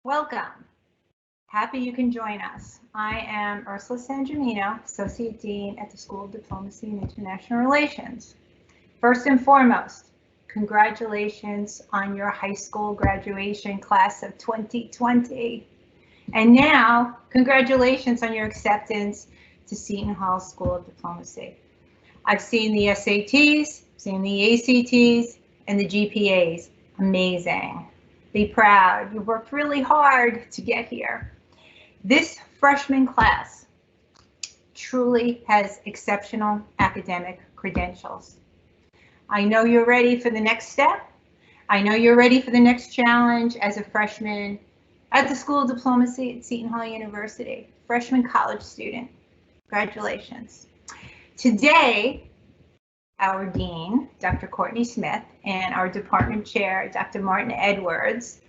Welcome. Happy you can join us. I am Ursula Sangiamino, Associate Dean at the School of Diplomacy and International Relations. First and foremost, congratulations on your high school graduation class of 2020. And now, congratulations on your acceptance to Seton Hall School of Diplomacy. I've seen the SATs, seen the ACTs, and the GPAs. Amazing. Be proud. You worked really hard to get here. This freshman class truly has exceptional academic credentials. I know you're ready for the next step. I know you're ready for the next challenge as a freshman at the School of Diplomacy at Seton Hall University, freshman college student. Congratulations. Today, our Dean, Dr. Courtney Smith, and our Department Chair, Dr. Martin Edwards,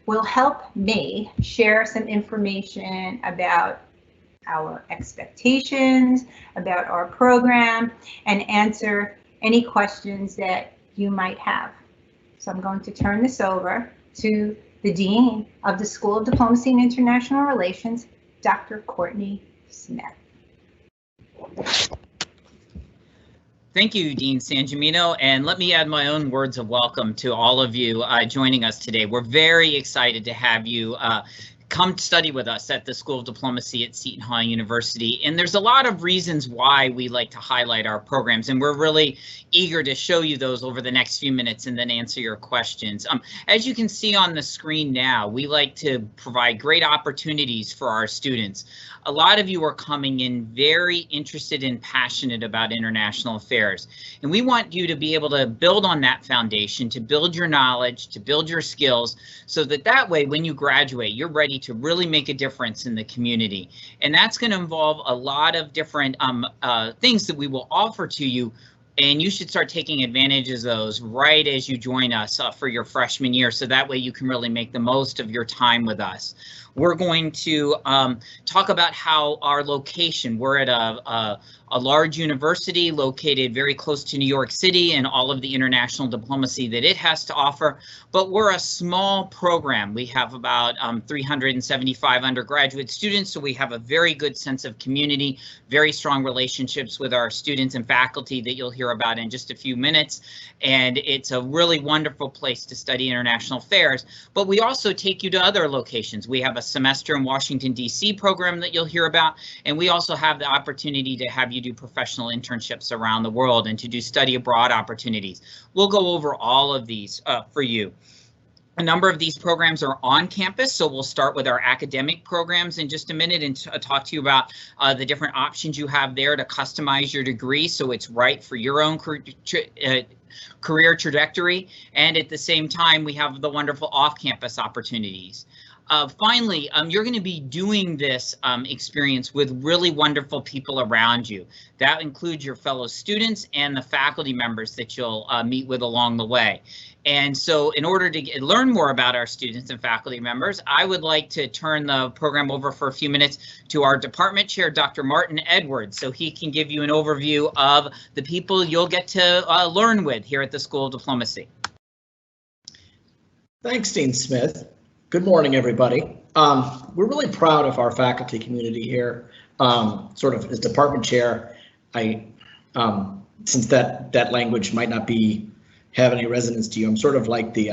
will help me share some information about our expectations, about our program, and answer any questions that you might have. So I'm going to turn this over to the Dean of the School of Diplomacy and International Relations, Dr. Courtney Smith. Thank you, Dean Sangiamino, and let me add my own words of welcome to all of you joining us today. We're very excited to have you come study with us at the School of Diplomacy at Seton Hall University. And there's a lot of reasons why we like to highlight our programs, and we're really eager to show you those over the next few minutes and then answer your questions. As you can see on the screen now, we like to provide great opportunities for our students. A lot of you are coming in very interested and passionate about international affairs, and we want you to be able to build on that foundation, to build your knowledge, to build your skills, so that way when you graduate, you're ready to really make a difference in the community. And that's going to involve a lot of different things that we will offer to you, and you should start taking advantage of those right as you join us for your freshman year, so that way you can really make the most of your time with us. We're going to talk about how our location, we're at a large university located very close to New York City and all of the international diplomacy that it has to offer, but we're a small program. We have about 375 undergraduate students, so we have a very good sense of community, very strong relationships with our students and faculty that you'll hear about in just a few minutes, and it's a really wonderful place to study international affairs. But we also take you to other locations. We have a semester in Washington, D.C. program that you'll hear about, and we also have the opportunity to have you do professional internships around the world and to do study abroad opportunities. We'll go over all of these for you. A number of these programs are on campus, so we'll start with our academic programs in just a minute and talk to you about the different options you have there to customize your degree so it's right for your own career trajectory. And at the same time, we have the wonderful off-campus opportunities. Finally, you're going to be doing this experience with really wonderful people around you. That includes your fellow students and the faculty members that you'll meet with along the way. And so in order to learn more about our students and faculty members, I would like to turn the program over for a few minutes to our department chair, Dr. Martin Edwards, so he can give you an overview of the people you'll get to learn with here at the School of Diplomacy. Thanks, Dean Smith. Good morning, everybody. We're really proud of our faculty community here. Sort of as department chair, since that language might not have any resonance to you, I'm sort of like the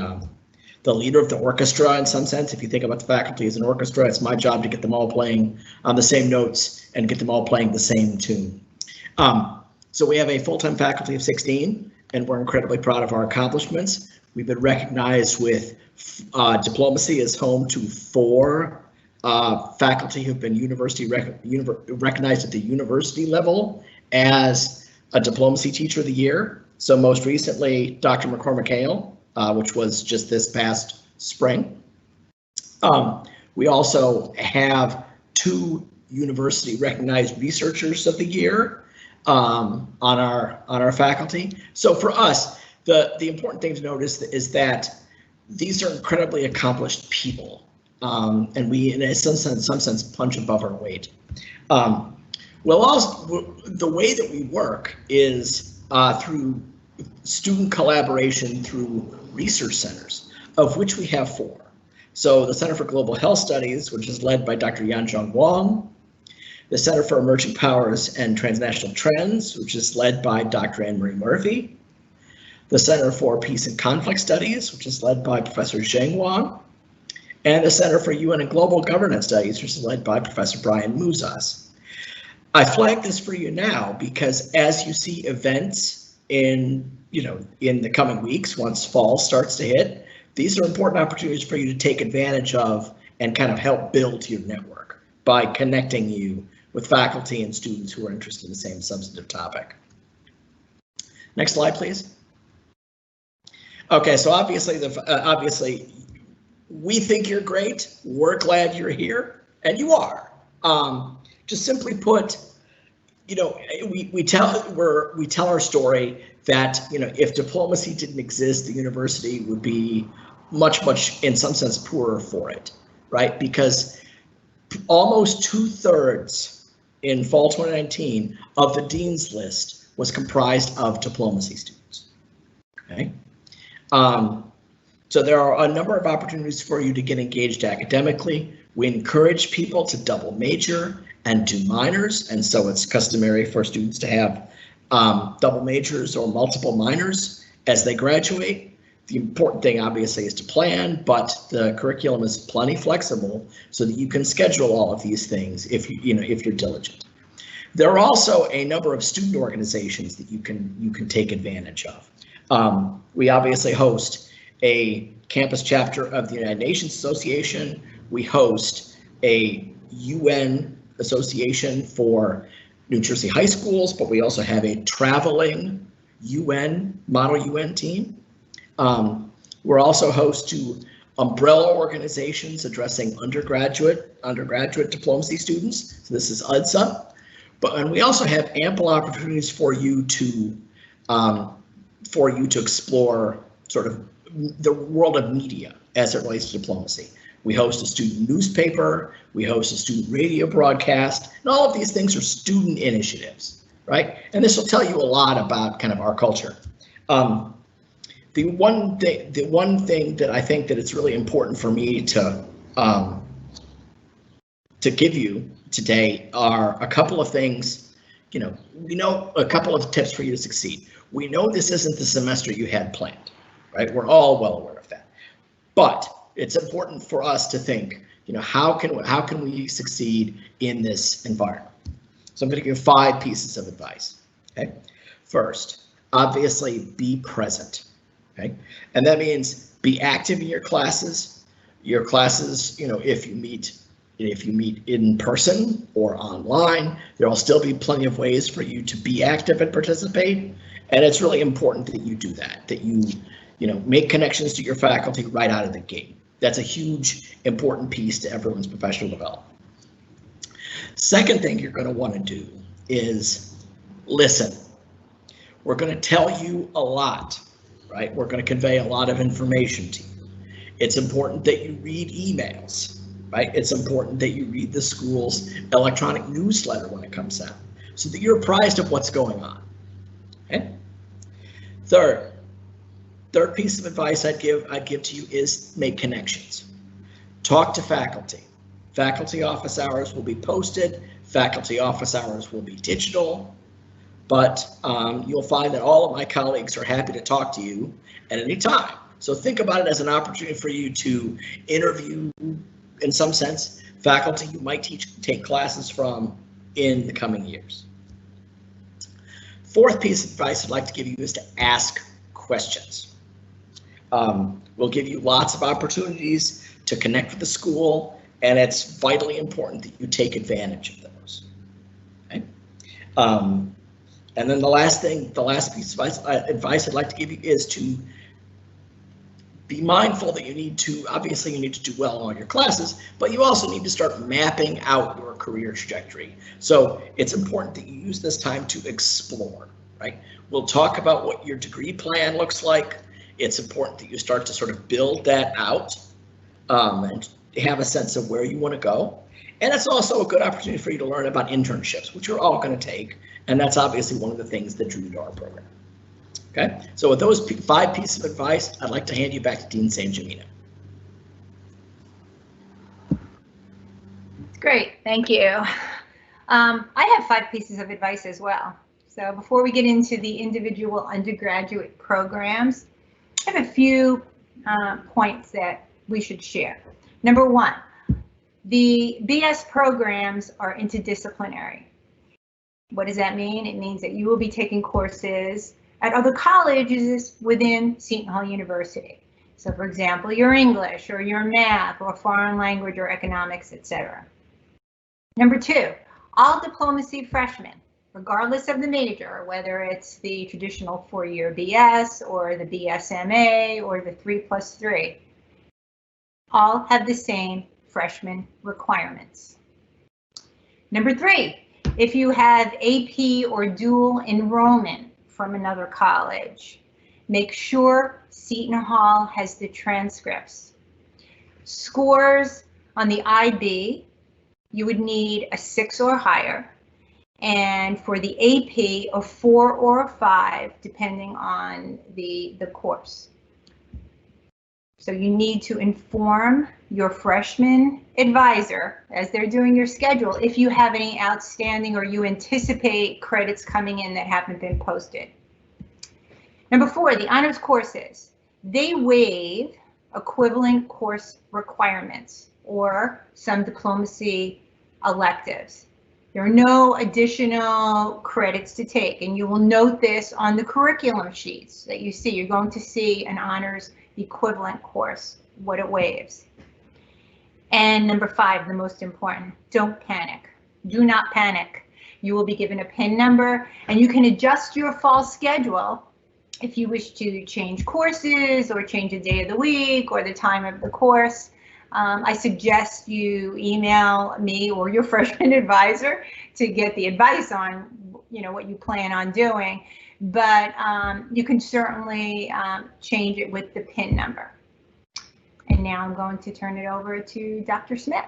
leader of the orchestra in some sense. If you think about the faculty as an orchestra, it's my job to get them all playing on the same notes and get them all playing the same tune. So we have a full-time faculty of 16, and we're incredibly proud of our accomplishments. We've been recognized with diplomacy as home to 4 faculty who've been recognized at the university level as a diplomacy teacher of the year. So most recently, Dr. McCormick Hale, which was just this past spring. We also have 2 university recognized researchers of the year on our faculty. So for us, the important thing to note is that these are incredibly accomplished people, and we, in some sense, punch above our weight. Well, also, the way that we work is through student collaboration through research centers, of which we have 4. So the Center for Global Health Studies, which is led by Dr. Yanjong Wang, the Center for Emerging Powers and Transnational Trends, which is led by Dr. Anne Marie Murphy, the Center for Peace and Conflict Studies, which is led by Professor Zheng Wang, and the Center for UN and Global Governance Studies, which is led by Professor Brian Muzas. I flag this for you now because as you see events in the coming weeks, once fall starts to hit, these are important opportunities for you to take advantage of and kind of help build your network by connecting you with faculty and students who are interested in the same substantive topic. Next slide, please. Okay, so obviously, we think you're great. We're glad you're here, and you are. Just simply put, we tell our story that if diplomacy didn't exist, the university would be much in some sense poorer for it, right? Because almost 2/3 in fall 2019 of the dean's list was comprised of diplomacy students. Okay. So there are a number of opportunities for you to get engaged academically. We encourage people to double major and do minors, and so it's customary for students to have double majors or multiple minors as they graduate. The important thing obviously is to plan, but the curriculum is plenty flexible so that you can schedule all of these things if you're diligent. There are also a number of student organizations that you can take advantage of. We obviously host a campus chapter of the United Nations Association. We host a UN association for New Jersey high schools, but we also have a traveling model UN team. We're also host to umbrella organizations addressing undergraduate diplomacy students. So this is UDSA. And we also have ample opportunities for you to explore sort of the world of media as it relates to diplomacy. We host a student newspaper, we host a student radio broadcast, and all of these things are student initiatives, right? And this will tell you a lot about kind of our culture. The one thing that I think that it's really important for me to give you today are a couple of things. We know a couple of tips for you to succeed. We know this isn't the semester you had planned, right? We're all well aware of that. But it's important for us to think, how can we succeed in this environment? So I'm going to give you 5 pieces of advice. Okay. First, obviously be present. Okay. And that means be active in your classes. Your classes, if you meet in person or online, there will still be plenty of ways for you to be active and participate. And it's really important that you do that you make connections to your faculty right out of the gate. That's a huge, important piece to everyone's professional development. Second thing you're going to want to do is listen. We're going to tell you a lot, right? We're going to convey a lot of information to you. It's important that you read emails, right? It's important that you read the school's electronic newsletter when it comes out so that you're apprised of what's going on. Okay. Third piece of advice I'd give to you is make connections. Talk to faculty. Faculty office hours will be posted. Faculty office hours will be digital, but you'll find that all of my colleagues are happy to talk to you at any time. So think about it as an opportunity for you to interview, in some sense, faculty you might take classes from in the coming years. Fourth piece of advice I'd like to give you is to ask questions. We'll give you lots of opportunities to connect with the school, and it's vitally important that you take advantage of those. Okay? And then the last piece of advice I'd like to give you is to be mindful that you need to do well in all your classes, but you also need to start mapping out your career trajectory. So it's important that you use this time to explore, right? We'll talk about what your degree plan looks like. It's important that you start to sort of build that out and have a sense of where you want to go. And it's also a good opportunity for you to learn about internships, which you're all going to take. And that's obviously one of the things that drew you to our program. Okay, so with those 5 pieces of advice, I'd like to hand you back to Dean San Gimino. Great, thank you. I have 5 pieces of advice as well. So before we get into the individual undergraduate programs, I have a few points that we should share. Number 1, the BS programs are interdisciplinary. What does that mean? It means that you will be taking courses at other colleges within Seton Hall University. So for example, your English or your math or foreign language or economics, etc. Number 2, all diplomacy freshmen, regardless of the major, whether it's the traditional 4-year BS or the BSMA or the 3+3, all have the same freshman requirements. Number 3, if you have AP or dual enrollment from another college, make sure Seton Hall has the transcripts. Scores on the IB, you would need a 6 or higher, and for the AP, a 4 or a 5, depending on the course. So you need to inform your freshman advisor as they're doing your schedule if you have any outstanding or you anticipate credits coming in that haven't been posted. Number 4, the honors courses. They waive equivalent course requirements or some diplomacy electives. There are no additional credits to take, and you will note this on the curriculum sheets that you see. You're going to see an honors equivalent course, what it waives. And number 5, the most important, don't panic. Do not panic. You will be given a PIN number, and you can adjust your fall schedule if you wish to change courses or change a day of the week or the time of the course. I suggest you email me or your freshman advisor to get the advice on, what you plan on doing. But you can certainly change it with the PIN number. And now I'm going to turn it over to Dr. Smith.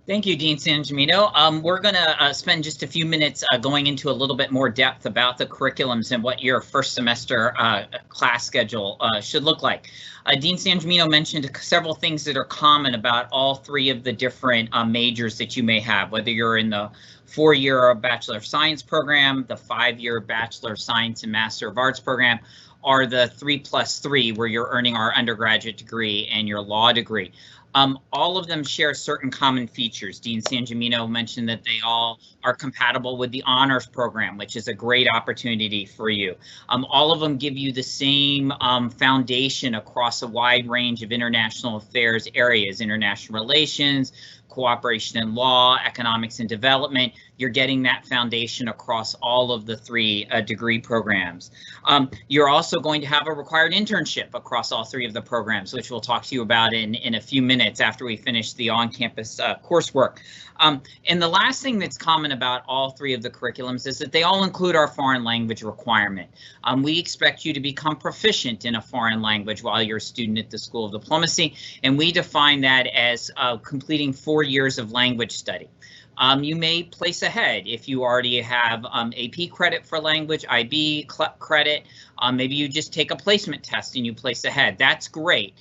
Thank you, Dean Sangemino. We're going to spend just a few minutes going into a little bit more depth about the curriculums and what your first semester class schedule should look like. Dean Sangemino mentioned several things that are common about all 3 of the different majors that you may have, whether you're in the 4-year Bachelor of Science program, the 5-year Bachelor of Science and Master of Arts program, or the 3+3 where you're earning our undergraduate degree and your law degree. All of them share certain common features. Dean Sangemino mentioned that they all are compatible with the honors program, which is a great opportunity for you. All of them give you the same foundation across a wide range of international affairs areas, international relations, cooperation in law, economics and development. You're getting that foundation across all of the 3 degree programs. You're also going to have a required internship across all 3 of the programs, which we'll talk to you about in a few minutes after we finish the on-campus coursework. And the last thing that's common about all 3 of the curriculums is that they all include our foreign language requirement. We expect you to become proficient in a foreign language while you're a student at the School of Diplomacy, and we define that as completing 4 years of language study. You may place ahead if you already have AP credit for language, IB credit. Maybe you just take a placement test and you place ahead. That's great.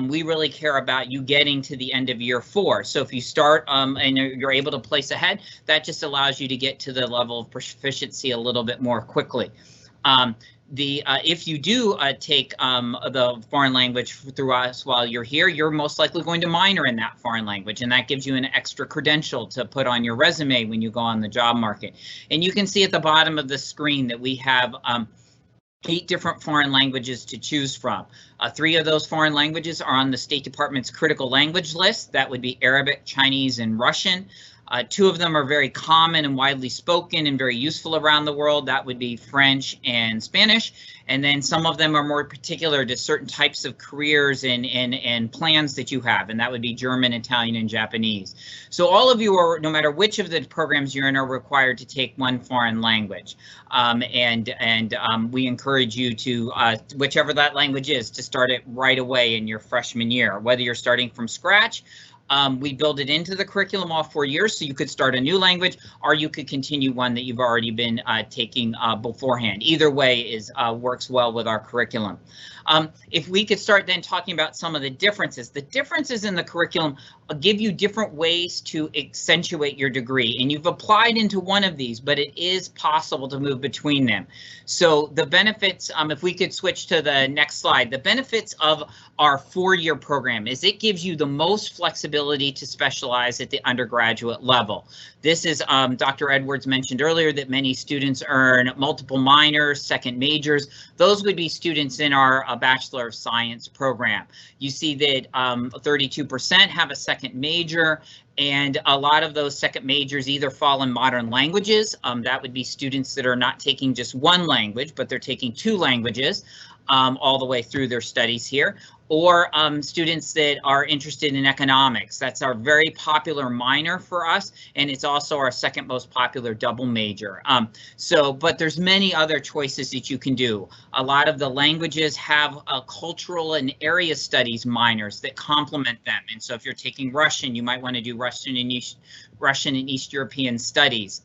We really care about you getting to the end of year 4. So if you start and you're able to place ahead, that just allows you to get to the level of proficiency a little bit more quickly. If you do take the foreign language through us while you're here, you're most likely going to minor in that foreign language, and that gives you an extra credential to put on your resume when you go on the job market. And you can see at the bottom of the screen that we have 8 different foreign languages to choose from. 3 of those foreign languages are on the State Department's critical language list. That would be Arabic, Chinese, and Russian. 2 of them are very common and widely spoken and very useful around the world. That would be French and Spanish. And then some of them are more particular to certain types of careers and plans that you have, and that would be German, Italian, and Japanese. So all of you are, no matter which of the programs you're in, are required to take 1 foreign language. We encourage you to, whichever that language is, to start it right away in your freshman year, whether you're starting from scratch. We build it into the curriculum all 4 years, so you could start a new language or you could continue one that you've already been taking beforehand. Either way works well with our curriculum. If we could start then talking about some of the differences in the curriculum give you different ways to accentuate your degree, and you've applied into one of these, but it is possible to move between them. So the benefits, if we could switch to the next slide, the benefits of our four-year program is it gives you the most flexibility to specialize at the undergraduate level. This is, Dr. Edwards mentioned earlier that many students earn multiple minors, second majors. Those would be students in our Bachelor of Science program. You see that 32% have a second major, and a lot of those second majors either fall in modern languages. That would be students that are not taking just one language, but they're taking two languages all the way through their studies here, or students that are interested in economics. That's our very popular minor for us, and it's also our second most popular double major. But there's many other choices that you can do. A lot of the languages have cultural and area studies minors that complement them. And so if you're taking Russian, you might want to do Russian and East European studies.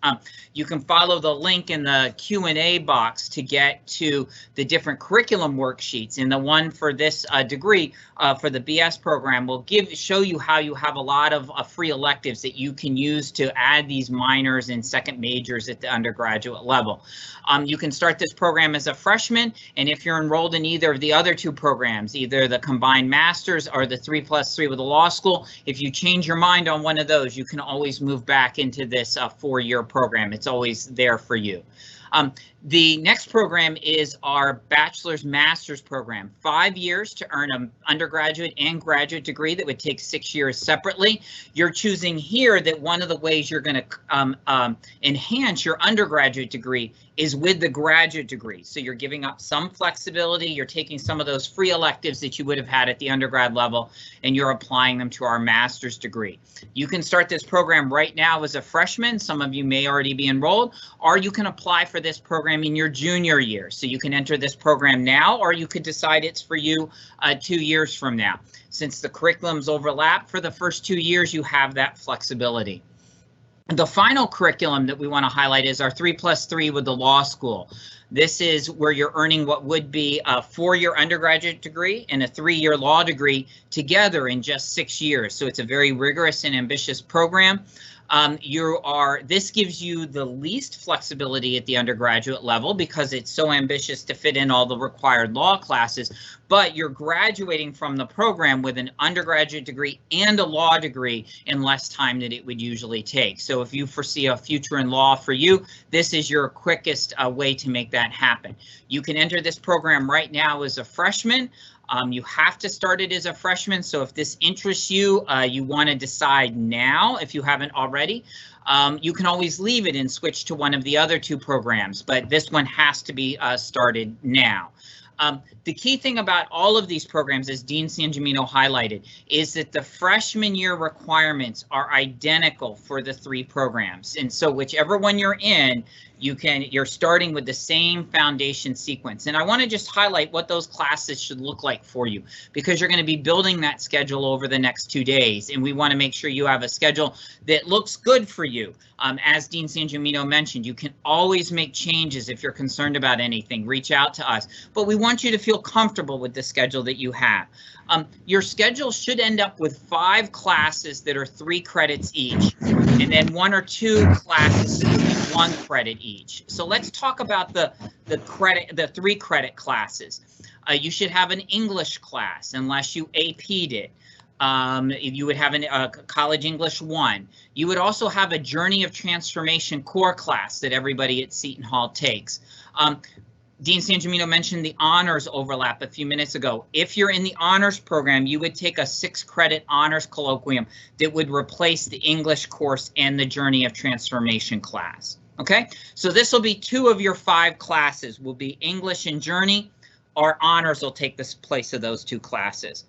You can follow the link in the Q&A box to get to the different curriculum worksheets. And the one for this degree, for the BS program, will show you how you have a lot of free electives that you can use to add these minors and second majors at the undergraduate level. You can start this program as a freshman, and if you're enrolled in either of the other two programs, either the combined masters or the 3+3 with a law school, if you change your mind on one of those, you can always move back into this four-year program. It's always there for you. The next program is our bachelor's master's program, 5 years to earn an undergraduate and graduate degree that would take 6 years separately. You're choosing here that one of the ways you're going to enhance your undergraduate degree is with the graduate degree. So you're giving up some flexibility, you're taking some of those free electives that you would have had at the undergrad level, and you're applying them to our master's degree. You can start this program right now as a freshman. Some of you may already be enrolled, or you can apply for this program in your junior year. So you can enter this program now, or you could decide it's for you 2 years from now. Since the curriculums overlap for the first 2 years, you have that flexibility. The final curriculum that we want to highlight is our 3+3 with the law school. This is where you're earning what would be a 4-year undergraduate degree and a 3-year law degree together in just 6 years. So it's a very rigorous and ambitious program. This gives you the least flexibility at the undergraduate level because it's so ambitious to fit in all the required law classes, but you're graduating from the program with an undergraduate degree and a law degree in less time than it would usually take. So if you foresee a future in law for you, this is your quickest way to make that happen. You can enter this program right now as a freshman. You have to start it as a freshman, so if this interests you, you want to decide now if you haven't already. You can always leave it and switch to one of the other two programs, but this one has to be started now. The key thing about all of these programs, as Dean Sangiamino highlighted, is that the freshman year requirements are identical for the three programs. And so whichever one you're in, you're starting with the same foundation sequence. And I want to just highlight what those classes should look like for you, because you're going to be building that schedule over the next 2 days. And we want to make sure you have a schedule that looks good for you. As Dean Sangiamino mentioned, you can always make changes if you're concerned about anything. Reach out to us. But we want you to feel comfortable with the schedule that you have. Your schedule should end up with 5 classes that are 3 credits each, and then 1 or 2 classes that will be 1 credit each. So let's talk about the 3 credit classes. You should have an English class unless you AP'd it. You would have a College English 1. You would also have a Journey of Transformation core class that everybody at Seton Hall takes. Dean Sangiamino mentioned the honors overlap a few minutes ago. If you're in the honors program, you would take a 6-credit honors colloquium that would replace the English course and the Journey of Transformation class. Okay, so this will be 2 of your 5 classes will be English and Journey, or honors will take the place of those 2 classes.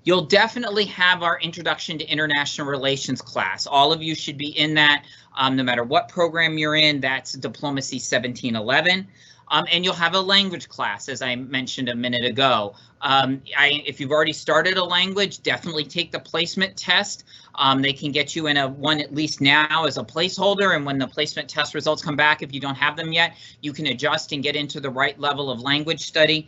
You'll definitely have our Introduction to International Relations class. All of you should be in that, no matter what program you're in. That's Diplomacy 1711. And you'll have a language class, as I mentioned a minute ago. If you've already started a language, definitely take the placement test. They can get you in one at least now as a placeholder, and when the placement test results come back, if you don't have them yet, you can adjust and get into the right level of language study.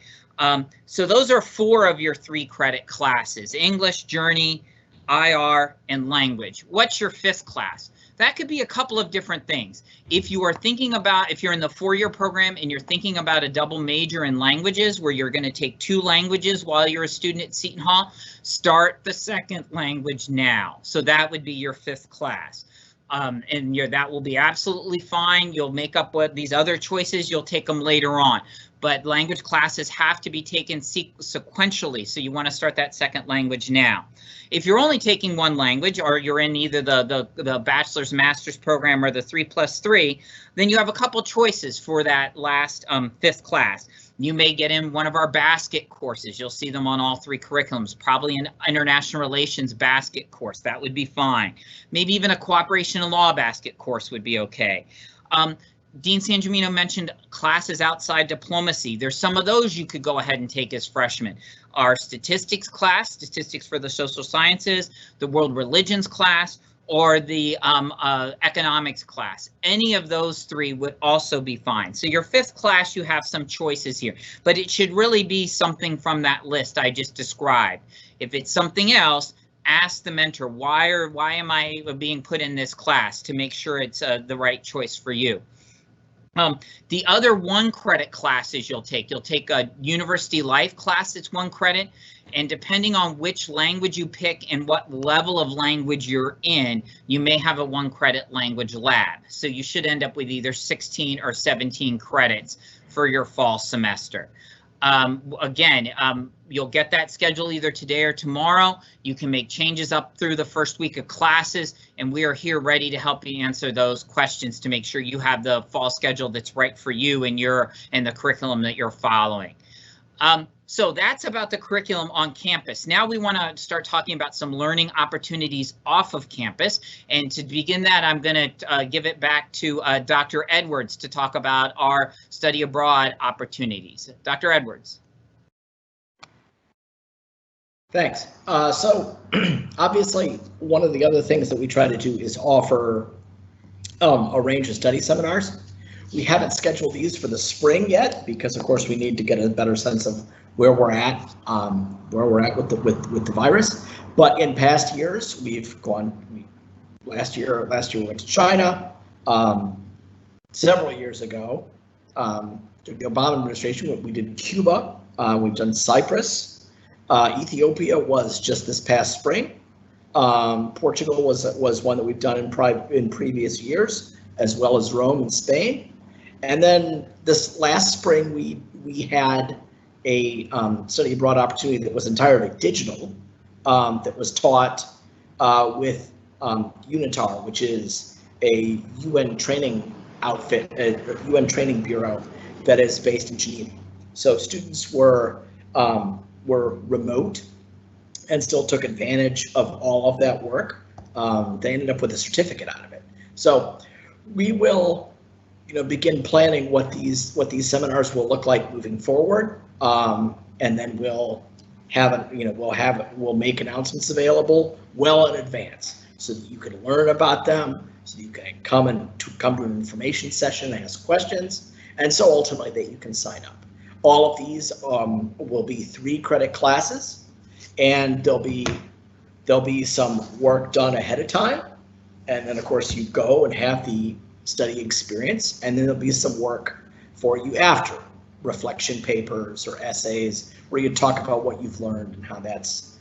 So those are 4 of your 3 credit classes: English, Journey, IR, and language. What's your 5th class? That could be a couple of different things. If you are thinking about, if you're in the 4-year program and you're thinking about a double major in languages where you're going to take 2 languages while you're a student at Seton Hall, start the 2nd language now. So that would be your 5th class. And that will be absolutely fine. You'll make up what these other choices, you'll take them later on. But language classes have to be taken sequentially, so you want to start that 2nd language now. If you're only taking 1 language, or you're in either the bachelor's, master's program, or the 3+3, then you have a couple choices for that last 5th class. You may get in one of our basket courses. You'll see them on all 3 curriculums, probably an international relations basket course. That would be fine. Maybe even a cooperation and law basket course would be okay. Dean Sangiamino mentioned classes outside diplomacy. There's some of those you could go ahead and take as freshmen. Our statistics class, statistics for the social sciences, the world religions class, or the economics class. Any of those 3 would also be fine. So your 5th class, you have some choices here, but it should really be something from that list I just described. If it's something else, ask the mentor, why am I being put in this class, to make sure it's the right choice for you. The other 1 credit classes you'll take a university life class. It's 1 credit, and depending on which language you pick and what level of language you're in, you may have a 1 credit language lab. So you should end up with either 16 or 17 credits for your fall semester. Again, you'll get that schedule either today or tomorrow. You can make changes up through the first week of classes, and we are here ready to help you answer those questions to make sure you have the fall schedule that's right for you and the curriculum that you're following. So that's about the curriculum on campus. Now we want to start talking about some learning opportunities off of campus. And to begin that, I'm going to give it back to Dr. Edwards to talk about our study abroad opportunities. Dr. Edwards. Thanks. So obviously, one of the other things that we try to do is offer a range of study seminars. We haven't scheduled these for the spring yet because, of course, we need to get a better sense of where we're at with the virus. But in past years, we've gone. Last year we went to China. Several years ago, the Obama administration, we did Cuba. We've done Cyprus. Ethiopia was just this past spring. Portugal was one that we've done in previous years, as well as Rome and Spain. And then this last spring, we had a study abroad opportunity that was entirely digital, that was taught with UNITAR, which is a UN training outfit, a UN training bureau that is based in Geneva. So students were remote and still took advantage of all of that work. They ended up with a certificate out of it. So we will, begin planning what these seminars will look like moving forward, and then we'll make announcements available well in advance so that you can learn about them, so that you can come to an information session, ask questions, and so ultimately that you can sign up. All of these will be 3 credit classes, and there'll be some work done ahead of time, and then of course you go and have the study experience, and then there'll be some work for you after, reflection papers or essays where you talk about what you've learned and how that's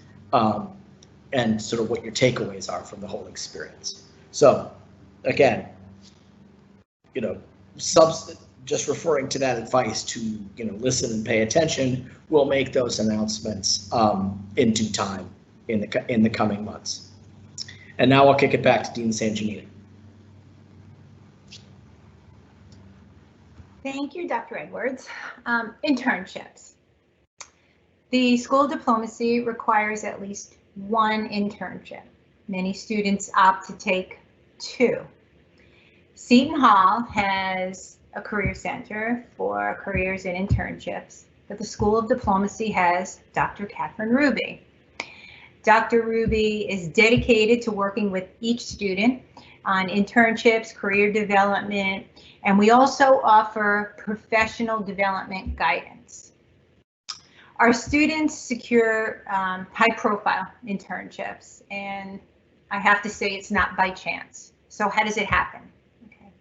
and sort of what your takeaways are from the whole experience. So again, just referring to that advice to listen and pay attention. We'll make those announcements in due time in the coming months. And now I'll kick it back to Dean Sangiamino. Thank you, Dr. Edwards. Internships. The School of Diplomacy requires at least 1 internship. Many students opt to take 2. Seton Hall has a career center for careers and internships, but the School of Diplomacy has Dr. Catherine Ruby. Dr. Ruby is dedicated to working with each student on internships, career development, and we also offer professional development guidance. Our students secure high-profile internships, and I have to say it's not by chance. So how does it happen? Okay.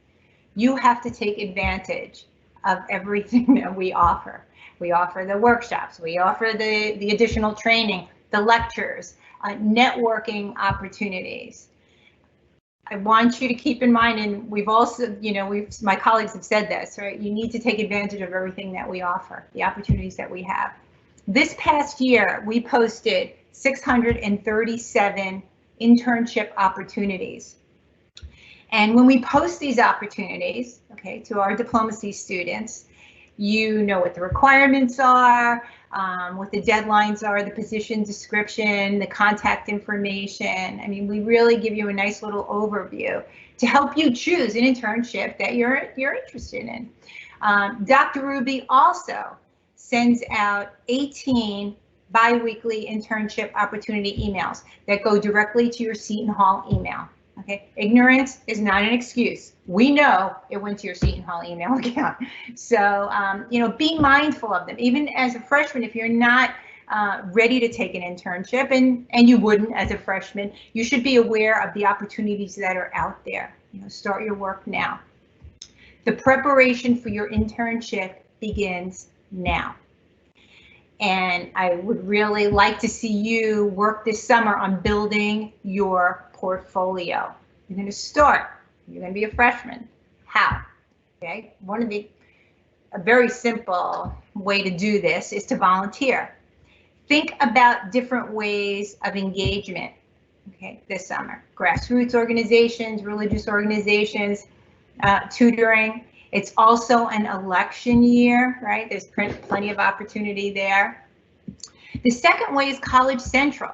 You have to take advantage of everything that we offer. We offer the workshops, we offer the additional training, the lectures, networking opportunities. I want you to keep in mind, and we've also, my colleagues have said this, right? You need to take advantage of everything that we offer, the opportunities that we have. This past year, we posted 637 internship opportunities. And when we post these opportunities, okay, to our diplomacy students, you know what the requirements are, what the deadlines are, the position description, the contact information. I mean, we really give you a nice little overview to help you choose an internship that you're interested in. Dr. Ruby also sends out 18 bi-weekly internship opportunity emails that go directly to your Seton Hall email. Okay, ignorance is not an excuse. We know it went to your Seton Hall email account. So, be mindful of them. Even as a freshman, if you're not ready to take an internship, and you wouldn't as a freshman, you should be aware of the opportunities that are out there. Start your work now. The preparation for your internship begins now. And I would really like to see you work this summer on building your portfolio. You're going to start. You're going to be a freshman. How? Okay. A very simple way to do this is to volunteer. Think about different ways of engagement. Okay, this summer, grassroots organizations, religious organizations, tutoring. It's also an election year, right? There's plenty of opportunity there. The second way is College Central.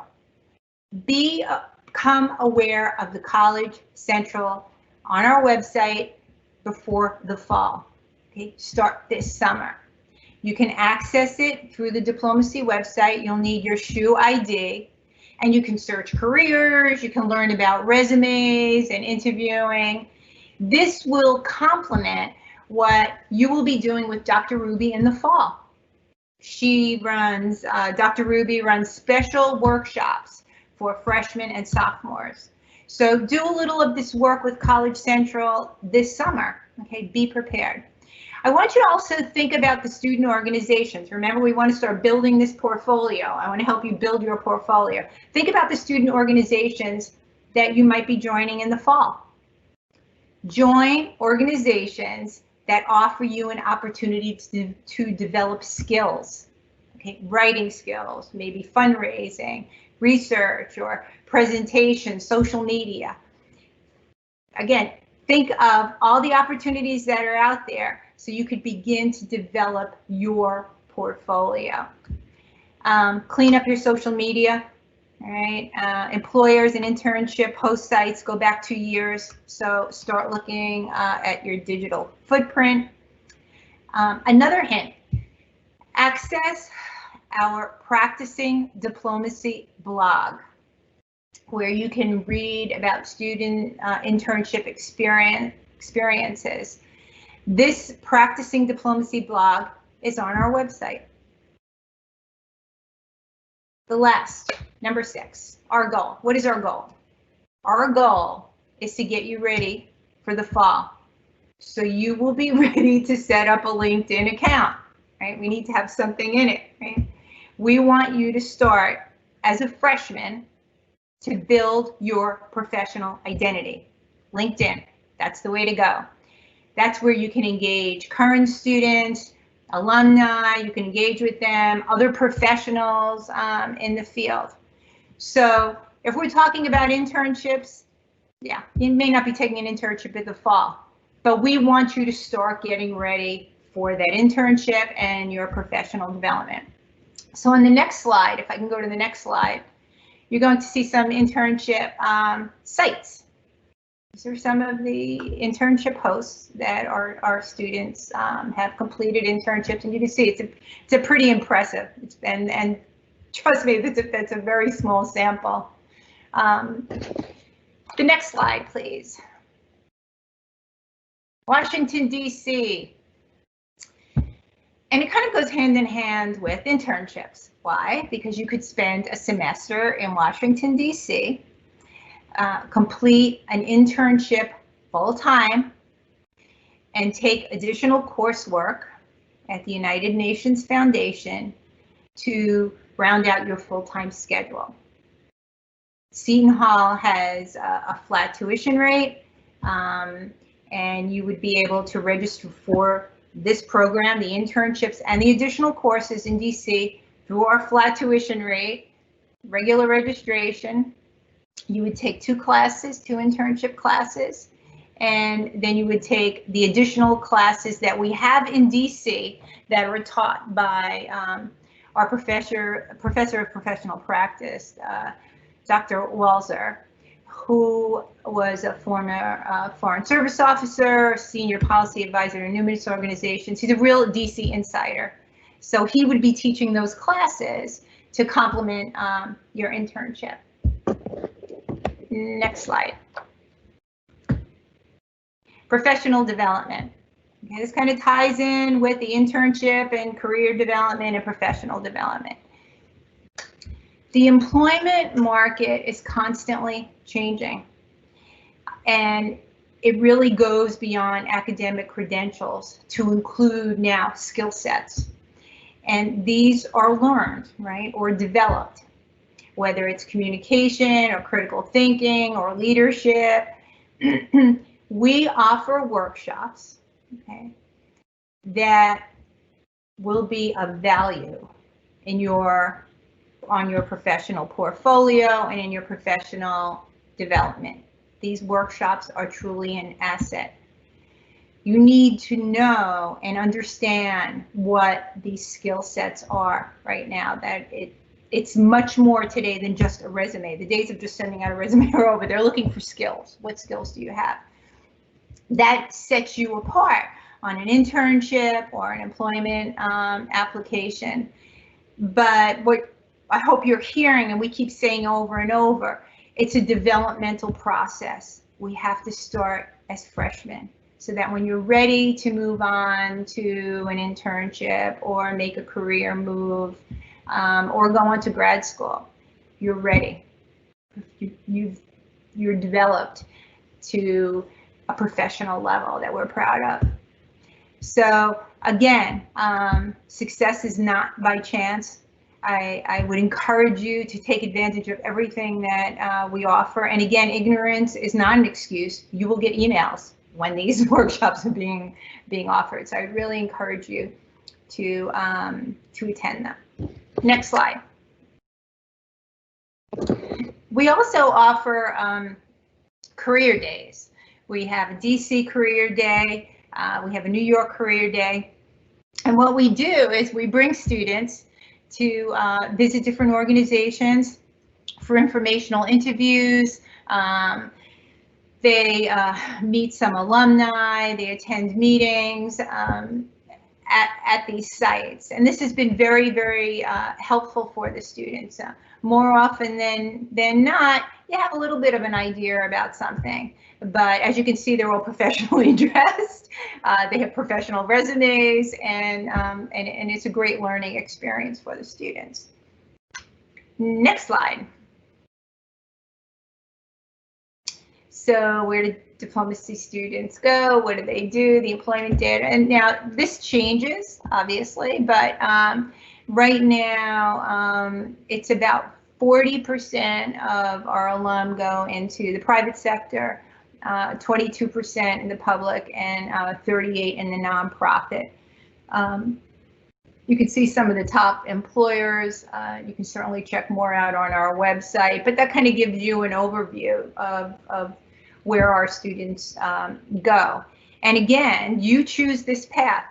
Become aware of the College Central on our website before the fall. Okay, start this summer. You can access it through the diplomacy website. You'll need your SHU ID, and you can search careers. You can learn about resumes and interviewing. This will complement what you will be doing with Dr. Ruby in the fall. Dr. Ruby runs special workshops for freshmen and sophomores. So do a little of this work with College Central this summer. Okay, be prepared. I want you to also think about the student organizations. Remember, we want to start building this portfolio. I want to help you build your portfolio. Think about the student organizations that you might be joining in the fall. Join organizations that offer you an opportunity to develop skills, okay, writing skills, maybe fundraising, research, or presentation, social media. Again, think of all the opportunities that are out there so you could begin to develop your portfolio. Clean up your social media. All right, employers and internship host sites go back 2 years, so start looking at your digital footprint. Another hint, access our Practicing Diplomacy blog, where you can read about student internship experiences. This Practicing Diplomacy blog is on our website. The last, number 6, our goal. What is our goal? Our goal is to get you ready for the fall. So you will be ready to set up a LinkedIn account, right? We need to have something in it, right? We want you to start as a freshman to build your professional identity. LinkedIn, that's the way to go. That's where you can engage current students, alumni, you can engage with them, other professionals in the field. So if we're talking about internships, yeah, you may not be taking an internship in the fall, but we want you to start getting ready for that internship and your professional development. So on the next slide, if I can go to the next slide, you're going to see some internship sites. These are some of the internship hosts that our students have completed internships, and you can see it's a pretty impressive. And trust me, that's a very small sample. The next slide, please. Washington, D.C. And it kind of goes hand in hand with internships. Why? Because you could spend a semester in Washington, D.C., complete an internship full-time, and take additional coursework at the United Nations Foundation to round out your full-time schedule. Seton Hall has a flat tuition rate, and you would be able to register for this program, the internships, and the additional courses in DC through our flat tuition rate, regular registration. You would take 2 classes, 2 internship classes, and then you would take the additional classes that we have in DC that are taught by our professor of professional practice, Dr. Walzer, who was a former Foreign Service officer, senior policy advisor to numerous organizations. He's a real DC insider. So he would be teaching those classes to complement your internship. Next slide. Professional development. Okay, this kind of ties in with the internship and career development and professional development. The employment market is constantly changing, and it really goes beyond academic credentials to include now skill sets. And these are learned, right, or developed, whether it's communication or critical thinking or leadership. We offer workshops, okay, that will be of value in on your professional portfolio and in your professional development. These workshops are truly an asset. You need to know and understand what these skill sets are right now, that it's much more today than just a resume. The days of just sending out a resume are over. They're looking for skills. What skills do you have? That sets you apart on an internship or an employment application. But what I hope you're hearing, and we keep saying over and over, it's a developmental process. We have to start as freshmen so that when you're ready to move on to an internship or make a career move or go on to grad school, you're ready. You're developed to a professional level that we're proud of. So again, success is not by chance. I would encourage you to take advantage of everything that we offer. And again, ignorance is not an excuse. You will get emails when these workshops are being offered. So I really encourage you to attend them. Next slide. We also offer career days. We have a DC career day. We have a New York career day. And what we do is we bring students to visit different organizations for informational interviews. They meet some alumni, they attend meetings at these sites. And this has been very, very helpful for the students. More often than not, you have a little bit of an idea about something. But as you can see, they're all professionally dressed. They have professional resumes, and it's a great learning experience for the students. Next slide. So where do diplomacy students go? What do they do? The employment data. And now this changes, obviously, but right now it's about 40% of our alum go into the private sector, 22% in the public, and 38% in the nonprofit. You can see some of the top employers. You can certainly check more out on our website, but that kind of gives you an overview of where our students go. And again, you choose this path.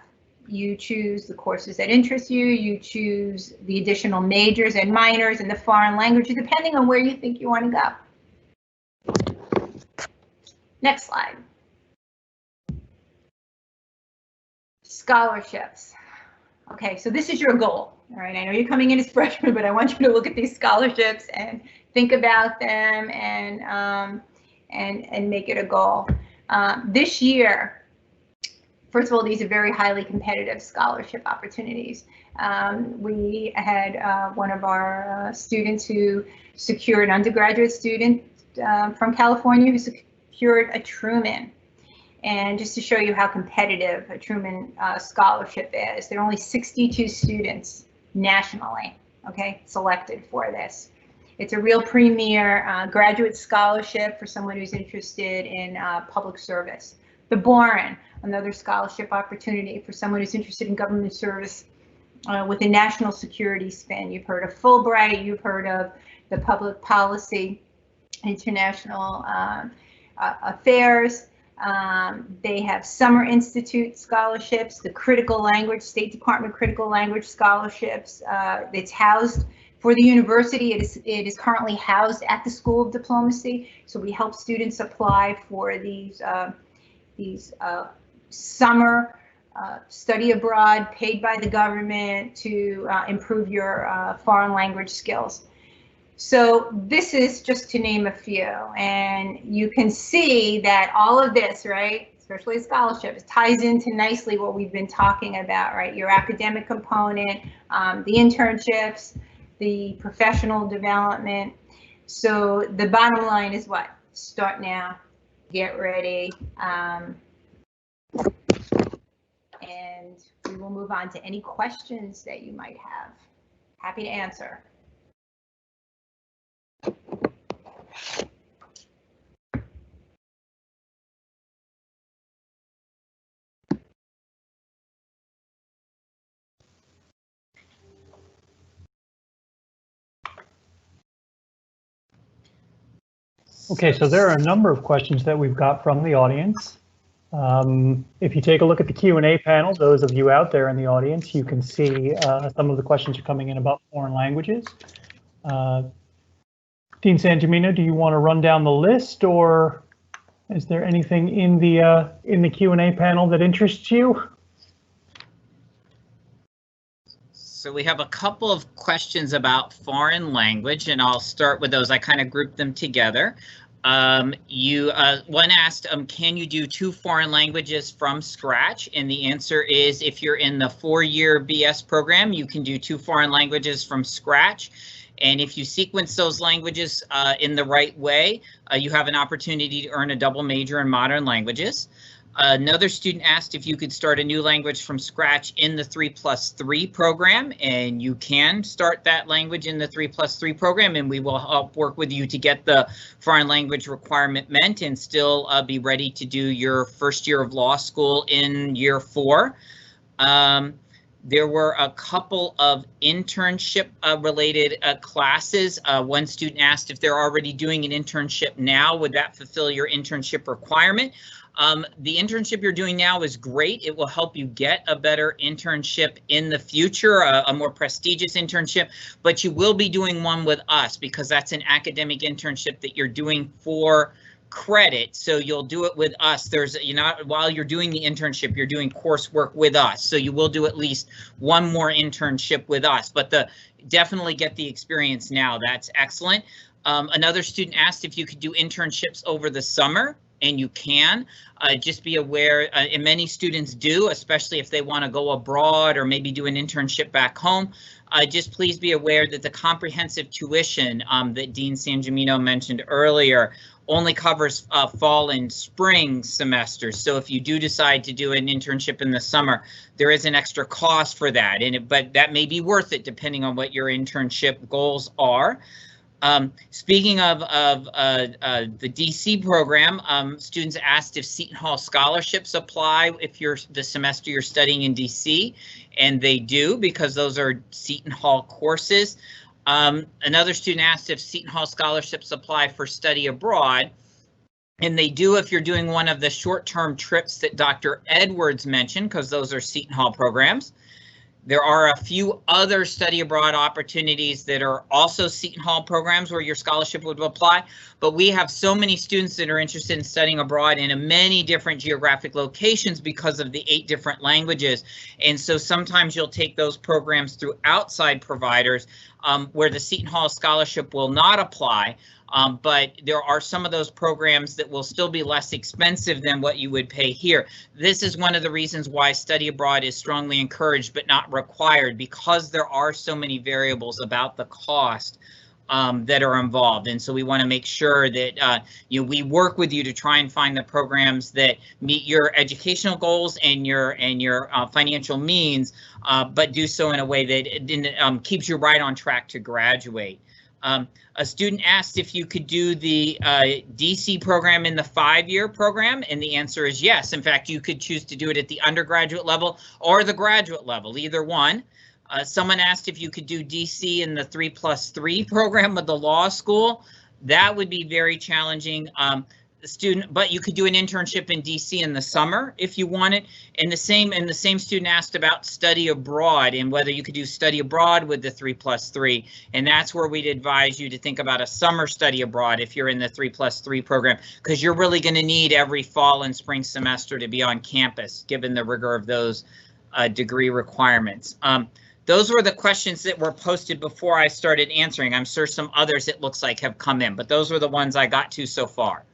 You choose the courses that interest you. You choose the additional majors and minors and the foreign languages, depending on where you think you want to go. Next slide. Scholarships. Okay, so this is your goal. All right, I know you're coming in as freshmen, but I want you to look at these scholarships and think about them and make it a goal. This year, first of all, these are very highly competitive scholarship opportunities. We had one of our students who secured, an undergraduate student from California who secured a Truman. And just to show you how competitive a Truman scholarship is, there are only 62 students nationally, okay, selected for this. It's a real premier graduate scholarship for someone who's interested in public service. The Boren, another scholarship opportunity for someone who's interested in government service with a national security spin. You've heard of Fulbright, you've heard of the public policy, international affairs. They have Summer Institute scholarships, the critical language, State Department critical language scholarships. It's housed for the university. It is currently housed at the School of Diplomacy. So we help students apply for these summer study abroad paid by the government to improve your foreign language skills. So this is just to name a few, and you can see that all of this, right, especially scholarships, ties into nicely what we've been talking about, right? Your academic component, the internships, the professional development. So the bottom line is what? Start now, get ready, and we will move on to any questions that you might have. Happy to answer. Okay, so there are a number of questions that we've got from the audience. If you take a look at the Q&A panel, those of you out there in the audience, you can see some of the questions are coming in about foreign languages. Dean Sangemino, do you want to run down the list, or is there anything in the Q&A panel that interests you? So we have a couple of questions about foreign language, and I'll start with those. I kind of grouped them together. One asked, can you do 2 foreign languages from scratch? And the answer is, if you're in the 4-year BS program, you can do 2 foreign languages from scratch. And if you sequence those languages in the right way, you have an opportunity to earn a double major in modern languages. Another student asked if you could start a new language from scratch in the 3+3 program, and you can start that language in the 3+3 program, and we will help work with you to get the foreign language requirement met and still be ready to do your first year of law school in year 4. There were a couple of internship related classes. One student asked if they're already doing an internship now, would that fulfill your internship requirement? The internship you're doing now is great. It will help you get a better internship in the future, a more prestigious internship, but you will be doing one with us because that's an academic internship that you're doing for credit. So you'll do it with us. While you're doing the internship, you're doing coursework with us. So you will do at least one more internship with us, but definitely get the experience now. That's excellent. Another student asked if you could do internships over the summer. And you can. Just be aware, and many students do, especially if they want to go abroad or maybe do an internship back home. Just please be aware that the comprehensive tuition that Dean Sangemino mentioned earlier only covers fall and spring semesters. So if you do decide to do an internship in the summer, there is an extra cost for that, but that may be worth it depending on what your internship goals are. Speaking of the DC program, students asked if Seton Hall scholarships apply if the semester you're studying in DC, and they do because those are Seton Hall courses. Another student asked if Seton Hall scholarships apply for study abroad, and they do if you're doing one of the short-term trips that Dr. Edwards mentioned, because those are Seton Hall programs. There are a few other study abroad opportunities that are also Seton Hall programs where your scholarship would apply, but we have so many students that are interested in studying abroad in many different geographic locations because of the 8 different languages. And so sometimes you'll take those programs through outside providers where the Seton Hall scholarship will not apply. But there are some of those programs that will still be less expensive than what you would pay here. This is one of the reasons why study abroad is strongly encouraged but not required, because there are so many variables about the cost that are involved. And so we want to make sure that we work with you to try and find the programs that meet your educational goals and your financial means, but do so in a way that keeps you right on track to graduate. A student asked if you could do the DC program in the 5-year program, and the answer is yes. In fact, you could choose to do it at the undergraduate level or the graduate level, either one. Someone asked if you could do DC in the 3+3 program of the law school. That would be very challenging. But you could do an internship in DC in the summer if you wanted. And the same student asked about study abroad and whether you could do study abroad with the 3+3. And that's where we'd advise you to think about a summer study abroad if you're in the 3+3 program, because you're really going to need every fall and spring semester to be on campus, given the rigor of those degree requirements. Those were the questions that were posted before I started answering. I'm sure some others, it looks like, have come in, but those were the ones I got to so far.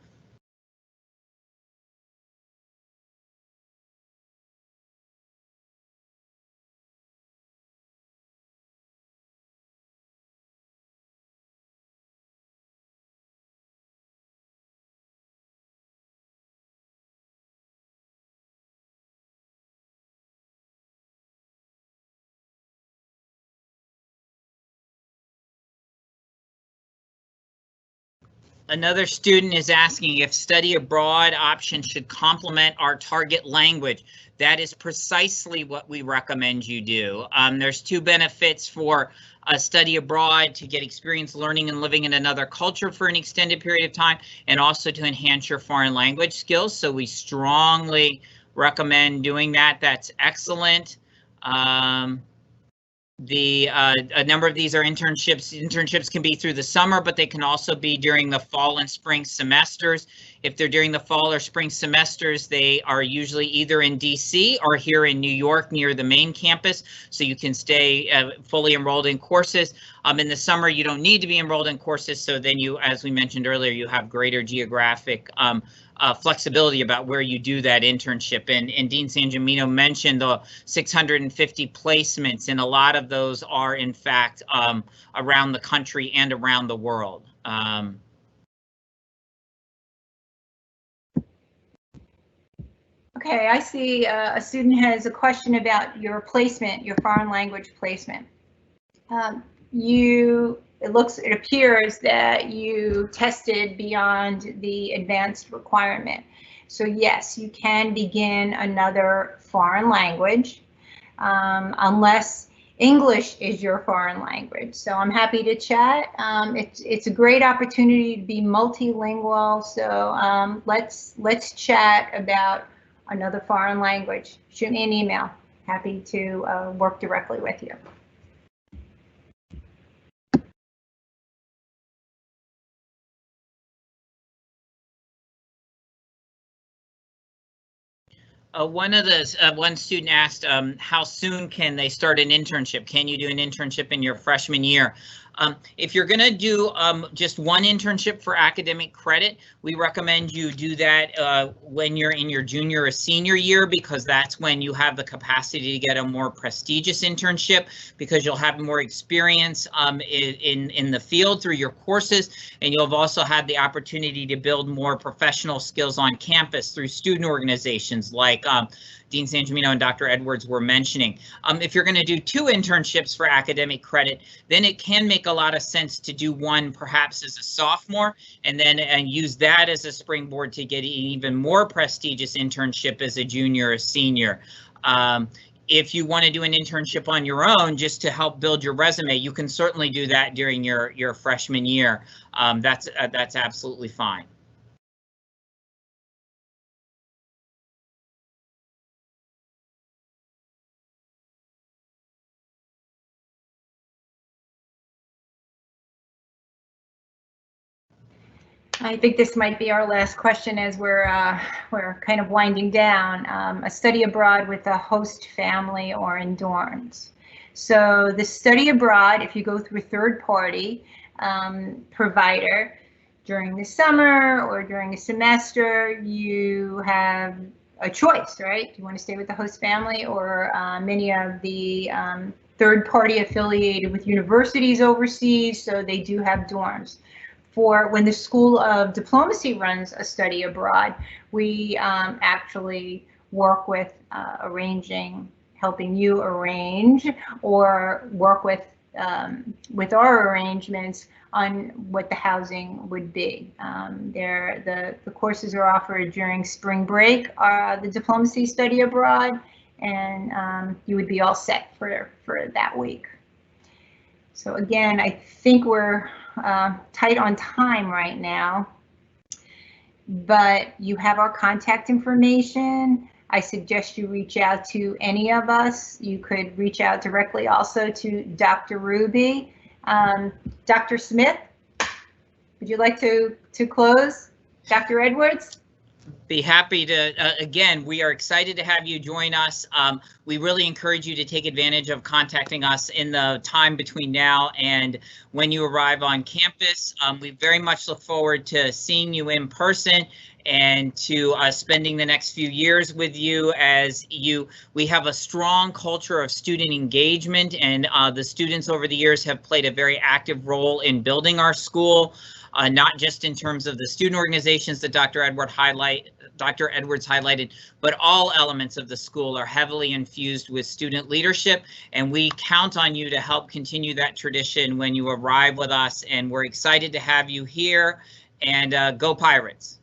Another student is asking if study abroad option should complement our target language. That is precisely what we recommend you do. There's 2 benefits for a study abroad: to get experience learning and living in another culture for an extended period of time, and also to enhance your foreign language skills. So we strongly recommend doing that. That's excellent. A number of these are internships. Internships can be through the summer, but they can also be during the fall and spring semesters. If they're during the fall or spring semesters, they are usually either in DC or here in New York near the main campus, so you can stay fully enrolled in courses. In the summer, you don't need to be enrolled in courses, so then you, as we mentioned earlier, you have greater geographic flexibility about where you do that internship. And Dean Sangiamino mentioned the 650 placements, and a lot of those are in fact around the country and around the world. Okay, I see a student has a question about your placement, your foreign language placement. It appears that you tested beyond the advanced requirement. So yes, you can begin another foreign language, unless English is your foreign language. So I'm happy to chat. It's a great opportunity to be multilingual. So let's chat about another foreign language. Shoot me an email. Happy to work directly with you. One student asked, how soon can they start an internship? Can you do an internship in your freshman year? If you're going to do just one internship for academic credit, we recommend you do that when you're in your junior or senior year, because that's when you have the capacity to get a more prestigious internship, because you'll have more experience in the field through your courses, and you'll have also had the opportunity to build more professional skills on campus through student organizations like Dean Sangiamino and Dr. Edwards were mentioning. If you're going to do 2 internships for academic credit, then it can make a lot of sense to do one perhaps as a sophomore, and then use that as a springboard to get an even more prestigious internship as a junior or senior. If you want to do an internship on your own just to help build your resume, you can certainly do that during your freshman year. That's absolutely fine. I think this might be our last question as we're kind of winding down. A study abroad with a host family or in dorms. So the study abroad, if you go through a third-party provider during the summer or during a semester, you have a choice, right? Do you want to stay with the host family, or many of the third-party affiliated with universities overseas, so they do have dorms. For when the School of Diplomacy runs a study abroad, we actually work with helping you arrange, or work with our arrangements on what the housing would be. The courses are offered during spring break, the diplomacy study abroad, and you would be all set for that week. So again, I think we're tight on time right now, but you have our contact information. I suggest you reach out to any of us. You could reach out directly also to Dr. Ruby. Dr. Smith, would you like to close? Dr. Edwards? Be happy to, again, we are excited to have you join us. We really encourage you to take advantage of contacting us in the time between now and when you arrive on campus. We very much look forward to seeing you in person and to spending the next few years with you we have a strong culture of student engagement, and the students over the years have played a very active role in building our school. Not just in terms of the student organizations that Dr. Edwards highlighted, but all elements of the school are heavily infused with student leadership, and we count on you to help continue that tradition when you arrive with us, and we're excited to have you here, and go Pirates.